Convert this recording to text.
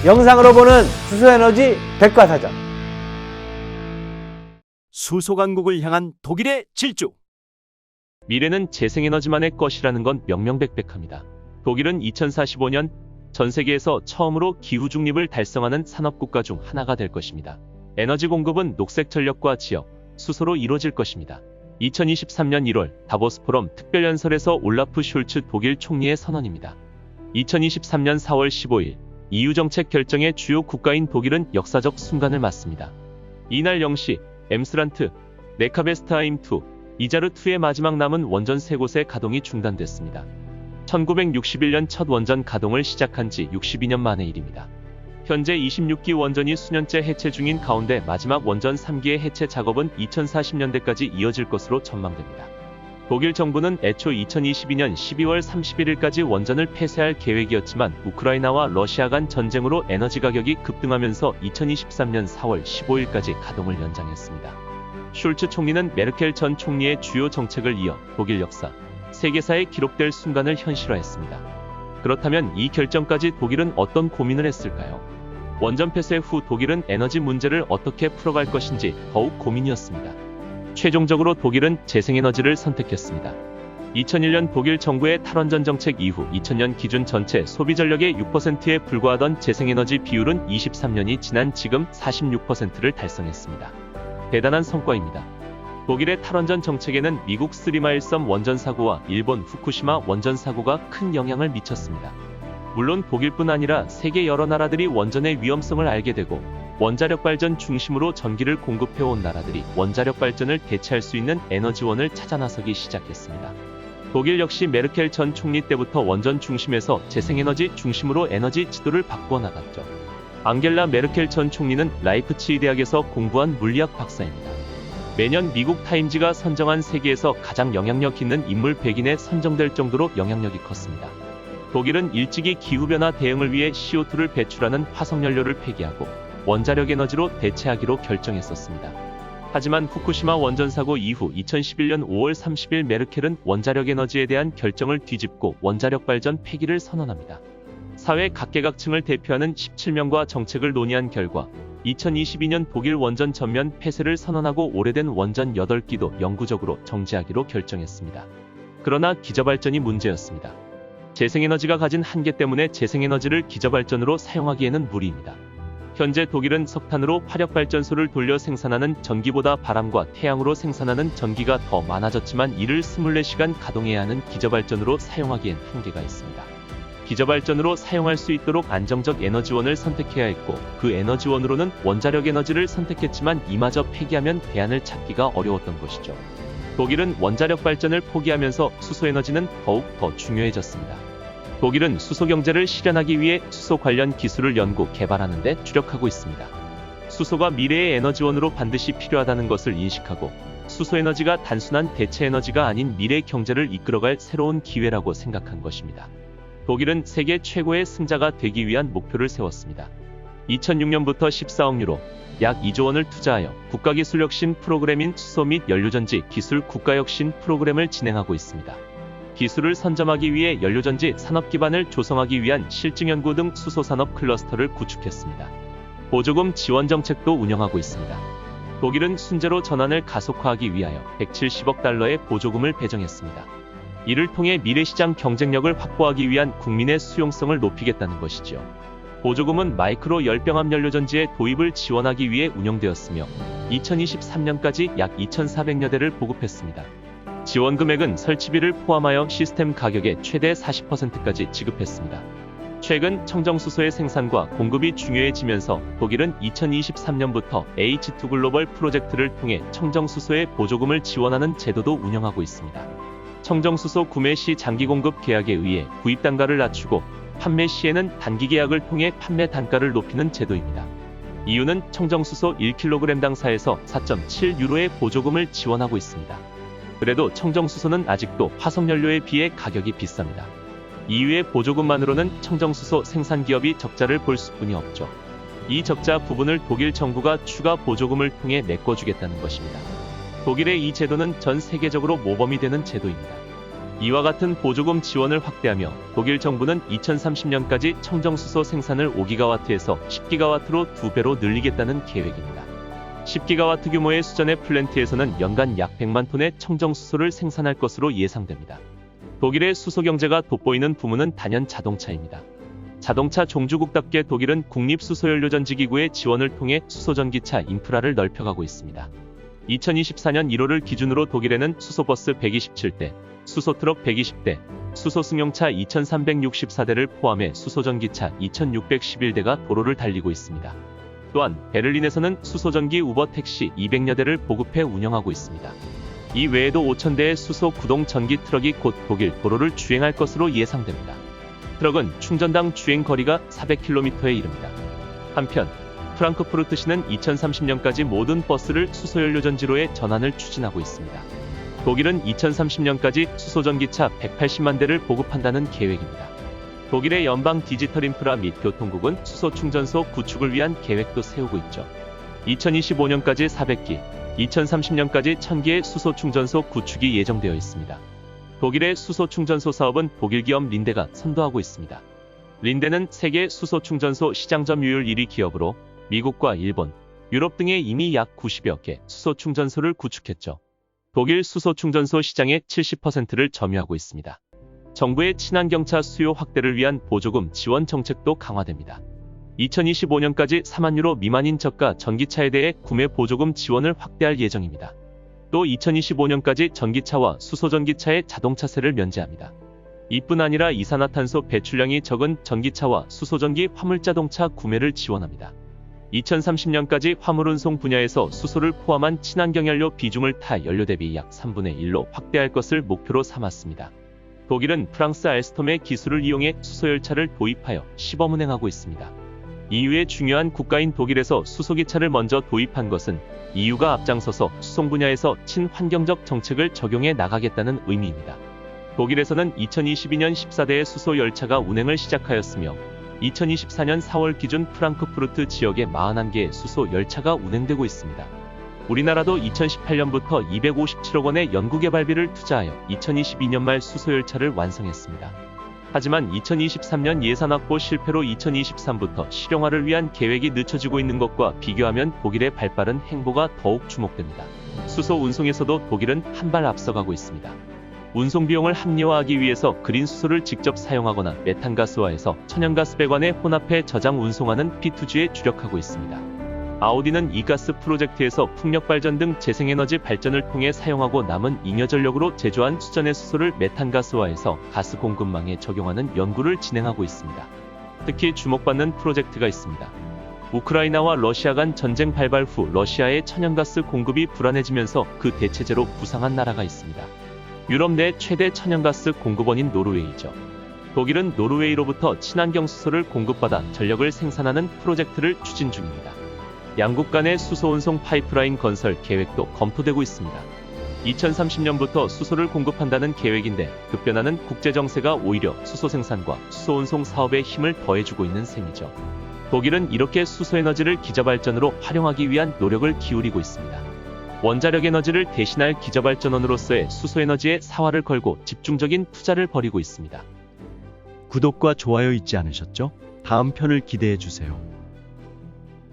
영상으로 보는 수소에너지 백과사전. 수소 강국을 향한 독일의 질주. 미래는 재생에너지만의 것이라는 건 명명백백합니다. 독일은 2045년 전 세계에서 처음으로 기후 중립을 달성하는 산업국가 중 하나가 될 것입니다. 에너지 공급은 녹색 전력과 지역, 수소로 이루어질 것입니다. 2023년 1월 다보스 포럼 특별연설에서 올라프 숄츠 독일 총리의 선언입니다. 2023년 4월 15일 EU 정책 결정의 주요 국가인 독일은 역사적 순간을 맞습니다. 이날 0시 엠스란트, 네카베스트하임2, 이자르2의 마지막 남은 원전 3곳의 가동이 중단됐습니다. 1961년 첫 원전 가동을 시작한 지 62년 만의 일입니다. 현재 26기 원전이 수년째 해체 중인 가운데 마지막 원전 3기의 해체 작업은 2040년대까지 이어질 것으로 전망됩니다. 독일 정부는 애초 2022년 12월 31일까지 원전을 폐쇄할 계획이었지만 우크라이나와 러시아 간 전쟁으로 에너지 가격이 급등하면서 2023년 4월 15일까지 가동을 연장했습니다. 숄츠 총리는 메르켈 전 총리의 주요 정책을 이어 독일 역사, 세계사에 기록될 순간을 현실화했습니다. 그렇다면 이 결정까지 독일은 어떤 고민을 했을까요? 원전 폐쇄 후 독일은 에너지 문제를 어떻게 풀어갈 것인지 더욱 고민이었습니다. 최종적으로 독일은 재생에너지를 선택했습니다. 2001년 독일 정부의 탈원전 정책 이후 2000년 기준 전체 소비 전력의 6%에 불과하던 재생에너지 비율은 23년이 지난 지금 46%를 달성했습니다. 대단한 성과입니다. 독일의 탈원전 정책에는 미국 스리마일섬 원전 사고와 일본 후쿠시마 원전 사고가 큰 영향을 미쳤습니다. 물론 독일뿐 아니라 세계 여러 나라들이 원전의 위험성을 알게 되고 원자력 발전 중심으로 전기를 공급해온 나라들이 원자력 발전을 대체할 수 있는 에너지원을 찾아 나서기 시작했습니다. 독일 역시 메르켈 전 총리 때부터 원전 중심에서 재생에너지 중심으로 에너지 지도를 바꾸어 나갔죠. 앙겔라 메르켈 전 총리는 라이프치히 대학에서 공부한 물리학 박사입니다. 매년 미국 타임지가 선정한 세계에서 가장 영향력 있는 인물 100인에 선정될 정도로 영향력이 컸습니다. 독일은 일찍이 기후변화 대응을 위해 CO2를 배출하는 화석연료를 폐기하고 원자력 에너지로 대체하기로 결정했었습니다. 하지만 후쿠시마 원전 사고 이후 2011년 5월 30일 메르켈은 원자력 에너지에 대한 결정을 뒤집고 원자력 발전 폐기를 선언합니다. 사회 각계각층을 대표하는 17명과 정책을 논의한 결과 2022년 독일 원전 전면 폐쇄를 선언하고 오래된 원전 8기도 영구적으로 정지하기로 결정했습니다. 그러나 기저발전이 문제였습니다. 재생에너지가 가진 한계 때문에 재생에너지를 기저발전으로 사용하기에는 무리입니다. 현재 독일은 석탄으로 화력발전소를 돌려 생산하는 전기보다 바람과 태양으로 생산하는 전기가 더 많아졌지만 이를 24시간 가동해야 하는 기저발전으로 사용하기엔 한계가 있습니다. 기저발전으로 사용할 수 있도록 안정적 에너지원을 선택해야 했고 그 에너지원으로는 원자력 에너지를 선택했지만 이마저 폐기하면 대안을 찾기가 어려웠던 것이죠. 독일은 원자력 발전을 포기하면서 수소에너지는 더욱 더 중요해졌습니다. 독일은 수소경제를 실현하기 위해 수소 관련 기술을 연구, 개발하는 데 주력하고 있습니다. 수소가 미래의 에너지원으로 반드시 필요하다는 것을 인식하고 수소에너지가 단순한 대체에너지가 아닌 미래 경제를 이끌어갈 새로운 기회라고 생각한 것입니다. 독일은 세계 최고의 승자가 되기 위한 목표를 세웠습니다. 2006년부터 14억 유로, 약 2조 원을 투자하여 국가기술혁신 프로그램인 수소 및 연료전지 기술 국가혁신 프로그램을 진행하고 있습니다. 기술을 선점하기 위해 연료전지 산업 기반을 조성하기 위한 실증연구 등 수소산업 클러스터를 구축했습니다. 보조금 지원 정책도 운영하고 있습니다. 독일은 순제로 전환을 가속화하기 위하여 170억 달러의 보조금을 배정했습니다. 이를 통해 미래시장 경쟁력을 확보하기 위한 국민의 수용성을 높이겠다는 것이죠. 보조금은 마이크로 열병합 연료전지의 도입을 지원하기 위해 운영되었으며 2023년까지 약 2,400여 대를 보급했습니다. 지원 금액은 설치비를 포함하여 시스템 가격의 최대 40%까지 지급했습니다. 최근 청정수소의 생산과 공급이 중요해지면서 독일은 2023년부터 H2 글로벌 프로젝트를 통해 청정수소의 보조금을 지원하는 제도도 운영하고 있습니다. 청정수소 구매 시 장기 공급 계약에 의해 구입 단가를 낮추고 판매 시에는 단기 계약을 통해 판매 단가를 높이는 제도입니다. 이유는 청정수소 1kg당 4에서 4.7유로의 보조금을 지원하고 있습니다. 그래도 청정수소는 아직도 화석연료에 비해 가격이 비쌉니다. 이후의 보조금만으로는 청정수소 생산기업이 적자를 볼 수뿐이 없죠. 이 적자 부분을 독일 정부가 추가 보조금을 통해 메꿔주겠다는 것입니다. 독일의 이 제도는 전 세계적으로 모범이 되는 제도입니다. 이와 같은 보조금 지원을 확대하며 독일 정부는 2030년까지 청정수소 생산을 5기가와트에서 10기가와트로 2배로 늘리겠다는 계획입니다. 10기가와트 규모의 수전의 플랜트에서는 연간 약 100만 톤의 청정수소를 생산할 것으로 예상됩니다. 독일의 수소 경제가 돋보이는 부문은 단연 자동차입니다. 자동차 종주국답게 독일은 국립수소연료전지기구의 지원을 통해 수소전기차 인프라를 넓혀가고 있습니다. 2024년 1월을 기준으로 독일에는 수소버스 127대, 수소트럭 120대, 수소승용차 2364대를 포함해 수소전기차 2611대가 도로를 달리고 있습니다. 또한 베를린에서는 수소전기 우버 택시 200여 대를 보급해 운영하고 있습니다. 이 외에도 5,000대의 수소 구동 전기 트럭이 곧 독일 도로를 주행할 것으로 예상됩니다. 트럭은 충전당 주행 거리가 400km에 이릅니다. 한편 프랑크푸르트시는 2030년까지 모든 버스를 수소연료전지로의 전환을 추진하고 있습니다. 독일은 2030년까지 수소전기차 180만 대를 보급한다는 계획입니다. 독일의 연방 디지털 인프라 및 교통국은 수소충전소 구축을 위한 계획도 세우고 있죠. 2025년까지 400기, 2030년까지 1000기의 수소충전소 구축이 예정되어 있습니다. 독일의 수소충전소 사업은 독일 기업 린데가 선도하고 있습니다. 린데는 세계 수소충전소 시장 점유율 1위 기업으로 미국과 일본, 유럽 등에 이미 약 90여 개 수소충전소를 구축했죠. 독일 수소충전소 시장의 70%를 점유하고 있습니다. 정부의 친환경차 수요 확대를 위한 보조금 지원 정책도 강화됩니다. 2025년까지 4만 유로 미만인 저가 전기차에 대해 구매 보조금 지원을 확대할 예정입니다. 또 2025년까지 전기차와 수소전기차의 자동차세를 면제합니다. 이뿐 아니라 이산화탄소 배출량이 적은 전기차와 수소전기 화물자동차 구매를 지원합니다. 2030년까지 화물운송 분야에서 수소를 포함한 친환경연료 비중을 타 연료 대비 약 3분의 1로 확대할 것을 목표로 삼았습니다. 독일은 프랑스 알스톰의 기술을 이용해 수소열차를 도입하여 시범운행하고 있습니다. EU의 중요한 국가인 독일에서 수소기차를 먼저 도입한 것은 EU가 앞장서서 수송 분야에서 친환경적 정책을 적용해 나가겠다는 의미입니다. 독일에서는 2022년 14대의 수소열차가 운행을 시작하였으며 2024년 4월 기준 프랑크푸르트 지역에 41개의 수소열차가 운행되고 있습니다. 우리나라도 2018년부터 257억 원의 연구개발비를 투자하여 2022년 말 수소열차를 완성했습니다. 하지만 2023년 예산 확보 실패로 2023부터 실용화를 위한 계획이 늦춰지고 있는 것과 비교하면 독일의 발빠른 행보가 더욱 주목됩니다. 수소 운송에서도 독일은 한 발 앞서가고 있습니다. 운송 비용을 합리화하기 위해서 그린 수소를 직접 사용하거나 메탄가스화해서 천연가스 배관에 혼합해 저장 운송하는 P2G에 주력하고 있습니다. 아우디는 이 가스 프로젝트에서 풍력발전 등 재생에너지 발전을 통해 사용하고 남은 잉여전력으로 제조한 수전의 수소를 메탄가스화해서 가스 공급망에 적용하는 연구를 진행하고 있습니다. 특히 주목받는 프로젝트가 있습니다. 우크라이나와 러시아 간 전쟁 발발 후 러시아의 천연가스 공급이 불안해지면서 그 대체제로 부상한 나라가 있습니다. 유럽 내 최대 천연가스 공급원인 노르웨이죠. 독일은 노르웨이로부터 친환경 수소를 공급받아 전력을 생산하는 프로젝트를 추진 중입니다. 양국 간의 수소 운송 파이프라인 건설 계획도 검토되고 있습니다. 2030년부터 수소를 공급한다는 계획인데 급변하는 국제정세가 오히려 수소 생산과 수소 운송 사업에 힘을 더해주고 있는 셈이죠. 독일은 이렇게 수소에너지를 기저발전으로 활용하기 위한 노력을 기울이고 있습니다. 원자력 에너지를 대신할 기저발전원으로서의 수소에너지에 사활을 걸고 집중적인 투자를 벌이고 있습니다. 구독과 좋아요 잊지 않으셨죠? 다음 편을 기대해 주세요.